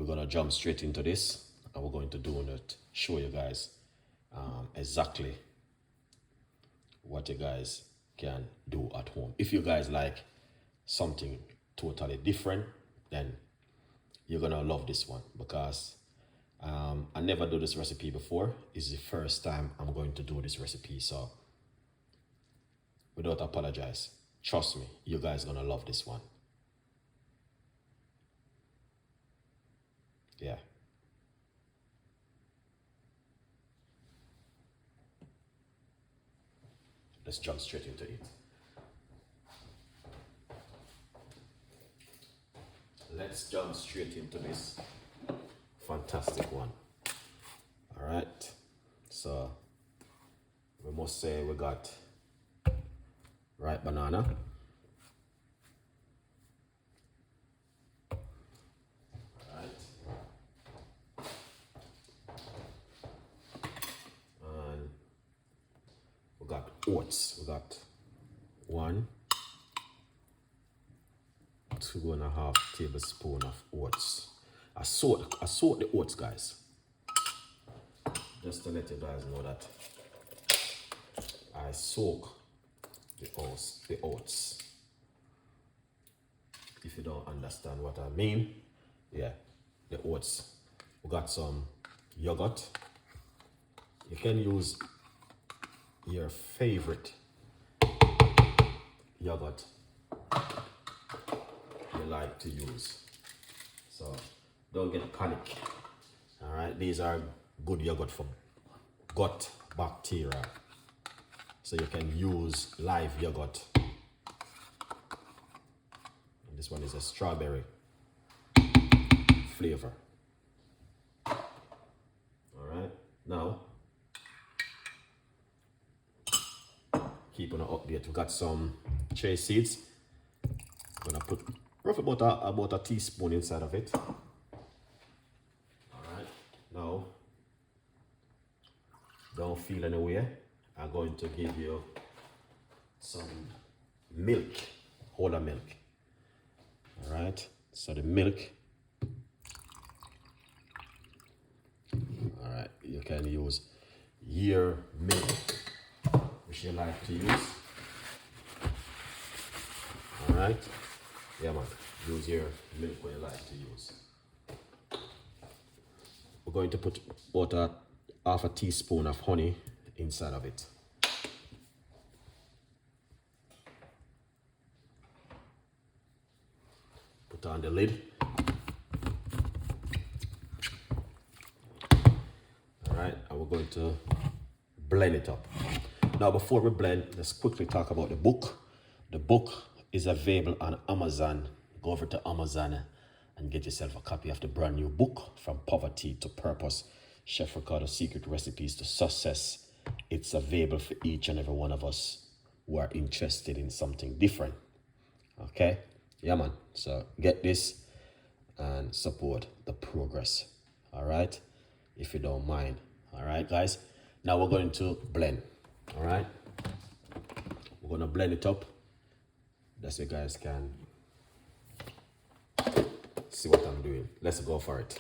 we're gonna jump straight into this, and we're going to do it, show you guys exactly what you guys can do at home. If you guys like something totally different, then you're gonna love this one, because I never do this recipe before. It's the first time I'm going to do this recipe, so without apologize, trust me, you guys gonna love this one. Yeah. Let's jump straight into it. Let's jump straight into this fantastic one. All right. So we must say we got ripe banana. All right. And we got oats. We got 2.5 tablespoons of oats. I soak the oats, guys. Just to let you guys know that I soak the oats. If you don't understand what I mean, yeah, the oats. We got some yogurt. You can use your favorite yogurt you like to use, so don't get panic. All right, these are good yogurt for gut bacteria, so you can use live yogurt. And this one is a strawberry flavor. All right, now keep on an update. We got some chia seeds. I'm gonna put roughly about a teaspoon inside of it. All right, now don't feel any way. I'm going to give you some milk, whole milk. All right, so the milk. All right, you can use your milk, which you like to use. All right, yeah man, use your milk what you like to use. We're going to put about half a teaspoon of honey inside of it. Put on the lid. All right, and we're going to blend it up. Now, before we blend, let's quickly talk about the book. The book is available on Amazon. Go over to Amazon and get yourself a copy of the brand new book, From Poverty to Purpose, Chef Ricardo's Secret Recipes to Success. It's available for each and every one of us who are interested in something different. Okay? Yeah, man. So get this and support the progress. All right? If you don't mind. All right, guys? Now we're going to blend. All right? We're going to blend it up. That's so you guys can see what I'm doing. Let's go for it.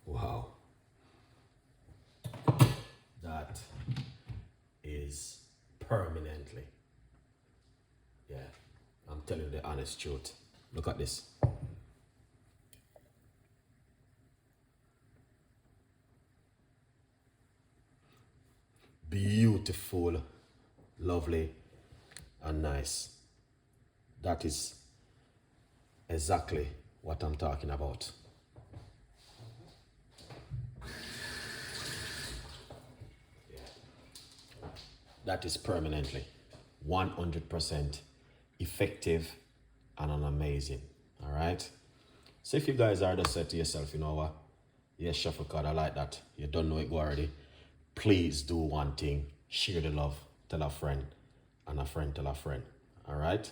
Wow. That is permanently. Yeah, I'm telling you the honest truth. Look at this. Beautiful, lovely, and nice. That is exactly what I'm talking about. that is permanently 100% effective and an amazing. All right. So if you guys are just said to yourself, you know what? Yes, Chef Ricardo, I like that. You don't know it already. Please do one thing. Share the love. Tell a friend. And a friend tell a friend. All right?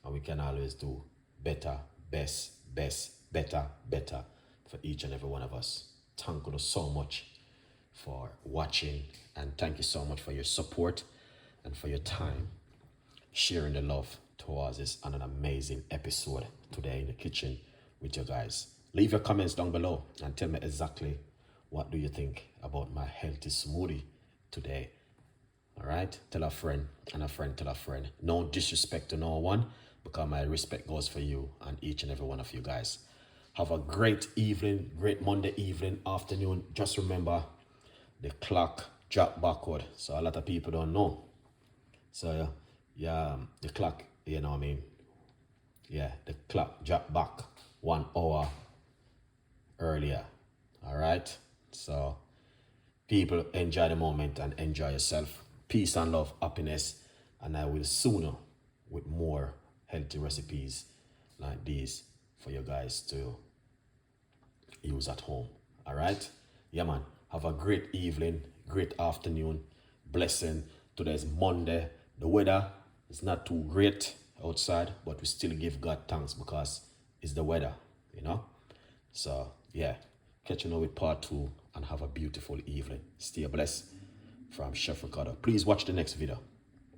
And we can always do better, best, better, better for each and every one of us. Thank you so much for watching. And thank you so much for your support and for your time. Sharing the love towards this and an amazing episode today in the kitchen with you guys. Leave your comments down below and tell me exactly what do you think about my healthy smoothie today. All right, tell a friend and a friend tell a friend. No disrespect to no one, because my respect goes for you and each and every one of you guys. Have a great evening, great Monday evening, afternoon. Just remember the clock dropped backward, so a lot of people don't know. So yeah, the clock, you know what I mean? Yeah, the clock dropped back 1 hour earlier. All right, so people enjoy the moment and enjoy yourself. Peace and love, happiness, and I will sooner with more healthy recipes like these for you guys to use at home. All right, yeah man, have a great evening, great afternoon, blessing. Today's Monday. The weather is not too great outside, but we still give God thanks because it's the weather, you know. So yeah, catch you now with part 2 and have a beautiful evening. Stay blessed from Chef Ricardo. Please watch the next video.